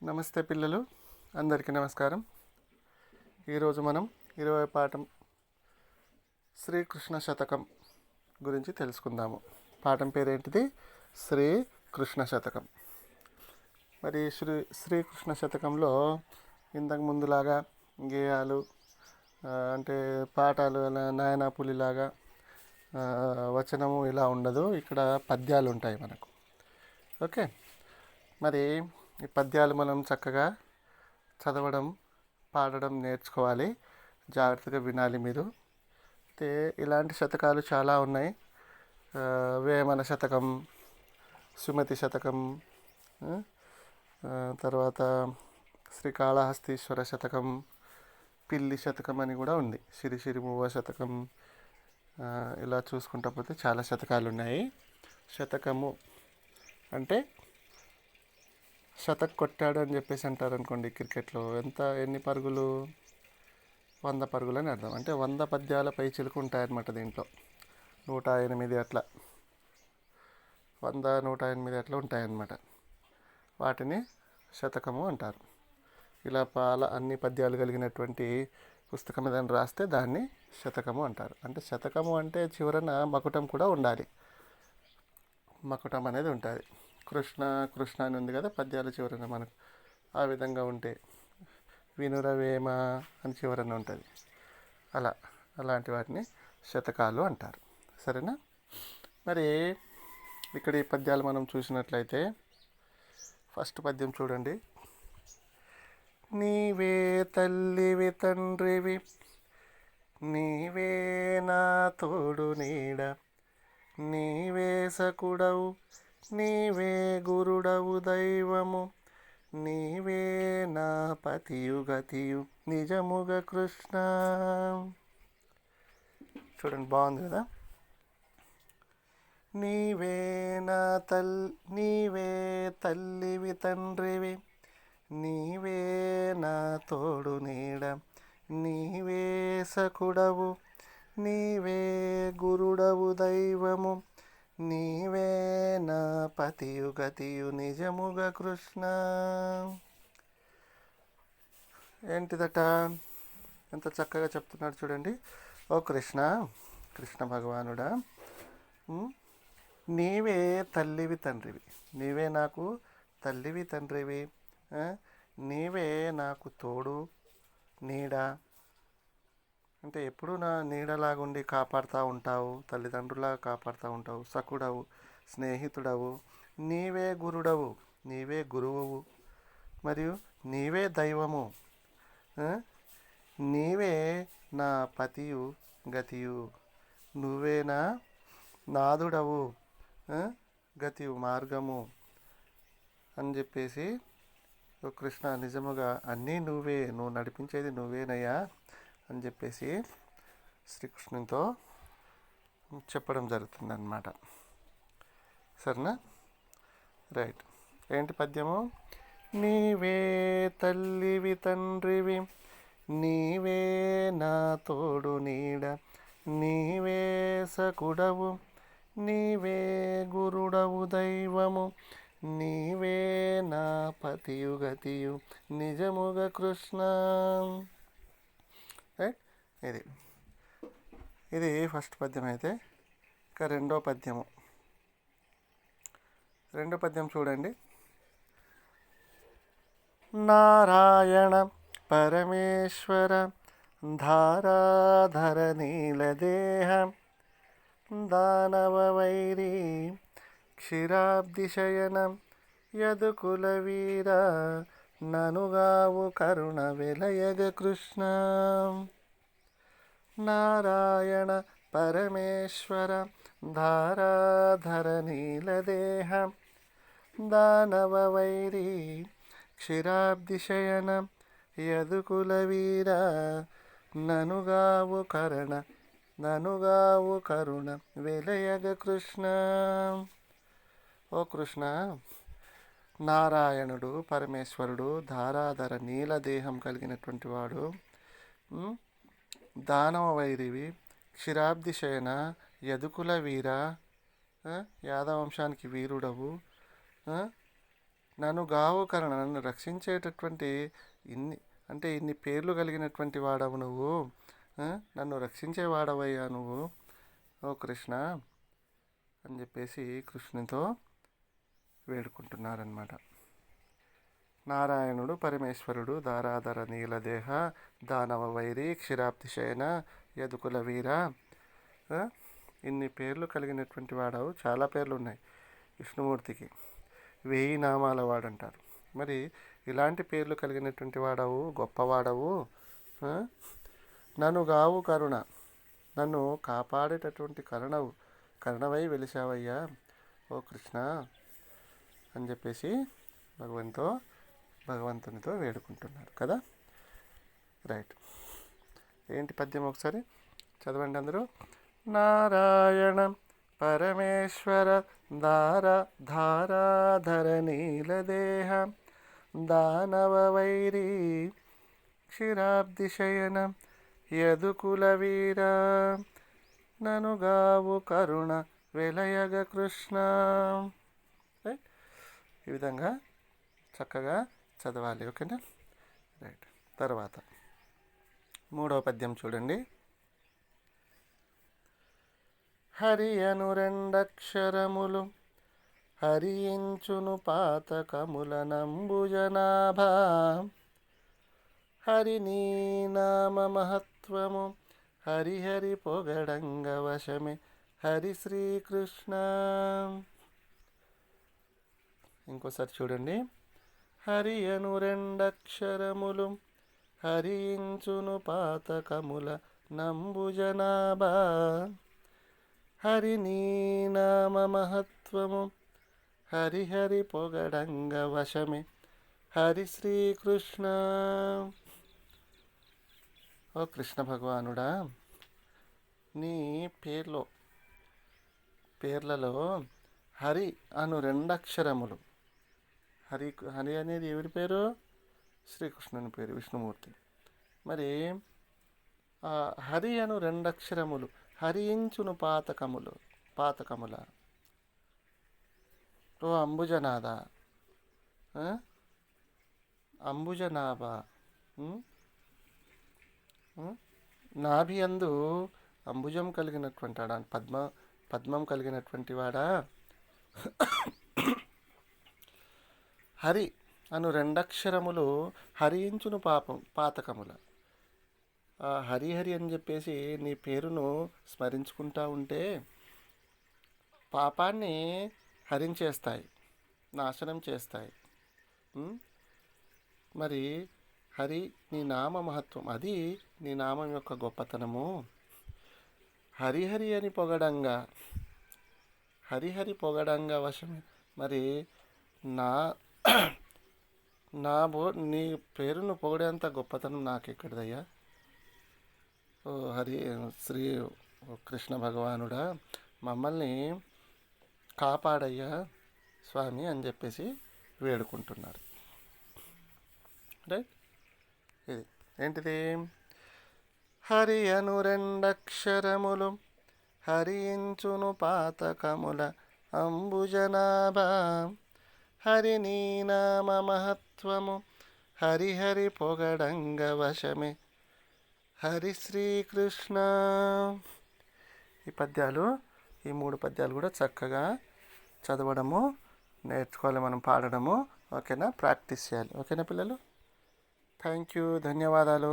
నమస్తే పిల్లలు, అందరికీ నమస్కారం. ఈరోజు మనం 20వ పాఠం శ్రీకృష్ణ శతకం గురించి తెలుసుకుందాము. పాఠం పేరేంటిది? శ్రీకృష్ణ శతకం. మరి శ్రీకృష్ణ శతకంలో ఇంతకు ముందులాగా గేయాలు అంటే పాఠాలు నాయనా పులిలాగా వచనము ఇలా ఉండదు. ఇక్కడ పద్యాలు ఉంటాయి మనకు. ఓకే, మరి ఈ పద్యాలు మనం చక్కగా చదవడం, పాడడం నేర్చుకోవాలి. జాగ్రత్తగా వినాలి మీరు. అయితే ఇలాంటి శతకాలు చాలా ఉన్నాయి. వేమన శతకం, సుమతి శతకం, తర్వాత శ్రీకాళహస్తీశ్వర శతకం, పిల్లి శతకం అని కూడా ఉంది. సిరిసిరిమువ్వ శతకం, ఇలా చూసుకుంటా పోతే చాలా శతకాలు ఉన్నాయి. శతకము అంటే శతక్ కొట్టాడు అని చెప్పేసి అంటారు అనుకోండి. క్రికెట్లో ఎన్ని పరుగులు? 100 పరుగులు అని అర్థం. అంటే 100 పద్యాల పై చిలుకు ఉంటాయన్నమాట. దీంట్లో 108 అట్లా 100, 108 అట్లా ఉంటాయన్నమాట. వాటిని శతకము అంటారు. ఇలా అన్ని పద్యాలు కలిగినటువంటి పుస్తకం ఏదైనా రాస్తే దాన్ని శతకము అంటారు. అంటే శతకము అంటే చివరన మకుటం కూడా ఉండాలి. మకుటం అనేది ఉంటుంది. కృష్ణ అని ఉంది కదా పద్యాల చివరన మనకు. ఆ విధంగా ఉంటే వినురవేమ అని చివరన ఉంటుంది. అలాంటి వాటిని శతకాలు అంటారు. సరేనా? మరి ఇక్కడ ఈ పద్యాలు మనం చూసినట్లయితే ఫస్ట్ పద్యం చూడండి. నీవే తల్లివి తండ్రివి, నీవే నా తోడు నీడ, నీవే సకుడవు, నీవే గురుడవు దైవము, నీవే నా పతియు గతియు నిజముగ కృష్ణ. చూడండి, బాగుంది కదా. నీవే తల్లివి తండ్రివి, నీవే నా తోడు నీడ, నీవే సకుడవు, నీవే గురుడవు దైవము, నీవే నా పతియు గతియు నిజముగ కృష్ణ. ఏంటిదట? ఎంత చక్కగా చెప్తున్నాడు చూడండి. ఓ కృష్ణ భగవానుడా, నీవే తల్లివి తండ్రివి, నీవే నాకు తల్లివి తండ్రివి, నీవే నాకు తోడు నీడ, అంటే ఎప్పుడు నా నీడలాగుండి కాపాడుతూ ఉంటావు, తల్లిదండ్రులాగా కాపాడుతూ ఉంటావు, సకుడవు, స్నేహితుడవు, నీవే గురుడవు, నీవే గురువు, మరియు నీవే దైవము, నీవే నా పతియు గతియు, నువ్వే నా నాదుడవు, గతియు మార్గము అని చెప్పేసి, కృష్ణ నిజముగా అన్నీ నువ్వు నడిపించేది నువ్వేనయ్యా అని చెప్పేసి శ్రీకృష్ణునితో చెప్పడం జరుగుతుందన్నమాట. సరేనా? రైట్. ఏంటి పద్యము? నీవే తల్లివి తండ్రివి, నీవే నా తోడు నీడ, నీవే సకుడవు, నీవే గురుడవు దైవము, నీవే నా పతియు గతియు నిజముగ కృష్ణ. ఇది ఫస్ట్ పద్యం. అయితే ఇక రెండో పద్యం చూడండి. నారాయణ పరమేశ్వర ధారాధర నీలదేహ, దానవ వైరీ క్షీరాబ్దిశయన, యదుకుల వీర ననుగావు కరుణ వెలయగ కృష్ణ. నారాయణ పరమేశ్వర ధారాధర నీలదేహ, దానవ వైరీ క్షీరాబ్దిశయన, యదుకుల వీర ననుగావు కరుణ వెలయగ కృష్ణ. ఓ కృష్ణ, నారాయణుడు పరమేశ్వరుడు ధారాధర నీలదేహం కలిగినటువంటి వాడు, దానవ వైరివి, క్షీరాబ్దిశయన, యదుకుల వీర, యాదవంశానికి వీరుడవు, నన్ను గావు కరుణ, నన్ను రక్షించేటటువంటి ఇన్ని ఇన్ని పేర్లు కలిగినటువంటి వాడవు నువ్వు. ఆ? నన్ను రక్షించే వాడవయ్యా నువ్వు ఓ కృష్ణ అని చెప్పేసి కృష్ణునితో వేడుకుంటున్నారనమాట. నారాయణుడు పరమేశ్వరుడు దారాధర నీలదేహ దానవ వైరి క్షీరాబ్దిశయన యదుకుల వీర. ఆ? ఇన్ని పేర్లు కలిగినటువంటి వాడవు. చాలా పేర్లు ఉన్నాయి విష్ణుమూర్తికి, 1000 నామాల వాడంటారు. మరి ఇలాంటి పేర్లు కలిగినటువంటి వాడవు, గొప్పవాడవు. ఆ? నన్ను గావు కరుణ, నన్ను కాపాడేటటువంటి కరుణవై వెలిసావయ్యా ఓ కృష్ణ అని చెప్పేసి భగవంతునితో వేడుకుంటున్నారు కదా. రైట్. ఏంటి పద్యం ఒకసారి చదవండి అందరూ. నారాయణ పరమేశ్వర ధారాధర నీలదేహ దానవ వైరి క్షీరాబ్దిశయన యదుకుల వీర ననుగావు కరుణ వెలయగ కృష్ణ. ఈ విధంగా చక్కగా చదవాలి. ఓకేనా. రైట్. తర్వాత 3వ పద్యం చూడండి. హరి అను రెండక్షరములు హరించును పాతకముల నంబుజనాభా హరి నీ నామ మహత్వము హరిహరి పొగడంగ వశమే హరి శ్రీకృష్ణ. ఇంకోసారి చూడండి. హరి అను రెండక్షరములు హరించును పాతకముల నంబుజనాభా హరి నీ నామ మహత్వము హరిహరి పొగడంగ వశమే హరి శ్రీకృష్ణ. ఓ కృష్ణ భగవానుడా, నీ పేర్లలో హరి అను 2 అక్షరములు. హరి అనేది ఎవరి పేరు? శ్రీకృష్ణుని పేరు, విష్ణుమూర్తి. మరి హరి అను 2 అక్షరములు హరించును పాతకముల ఓ అంబుజనాథ, అంబుజనాభ, నాభి అందు అంబుజం కలిగినటువంటి వాడా, పద్మం కలిగినటువంటి వాడా. హరి అను 2 అక్షరములు హరించును పాతకముల. హరిహరి అని చెప్పేసి నీ పేరును స్మరించుకుంటా ఉంటే పాపాన్ని హరించేస్తాయి, నాశనం చేస్తాయి. మరి హరి నీ నామ మహత్వం, అది నీ నామం యొక్క గొప్పతనము. హరిహరి అని హరిహరి పొగడంగా వశమే. మరి నీ పేరును పొగడేంత గొప్పతనం నాకెక్కడిదయ్యా ఓ కృష్ణ భగవానుడా, మమ్మల్ని కాపాడయ్యా స్వామి అని చెప్పేసి వేడుకుంటున్నారు. రైట్. ఇది ఏంటిది? హరి అను 2 అక్షరములు హరించును పాతకముల అంబుజనాభా హరి నీ నామ మహత్వము హరిహరి పొగడంగ వశమే హరి శ్రీకృష్ణ. ఈ 3 పద్యాలు కూడా చక్కగా చదవడము నేర్చుకోవాలి, మనం పాడడము. ఓకేనా. ప్రాక్టీస్ చేయాలి. ఓకేనా పిల్లలు. Thank you. ధన్యవాదాలు.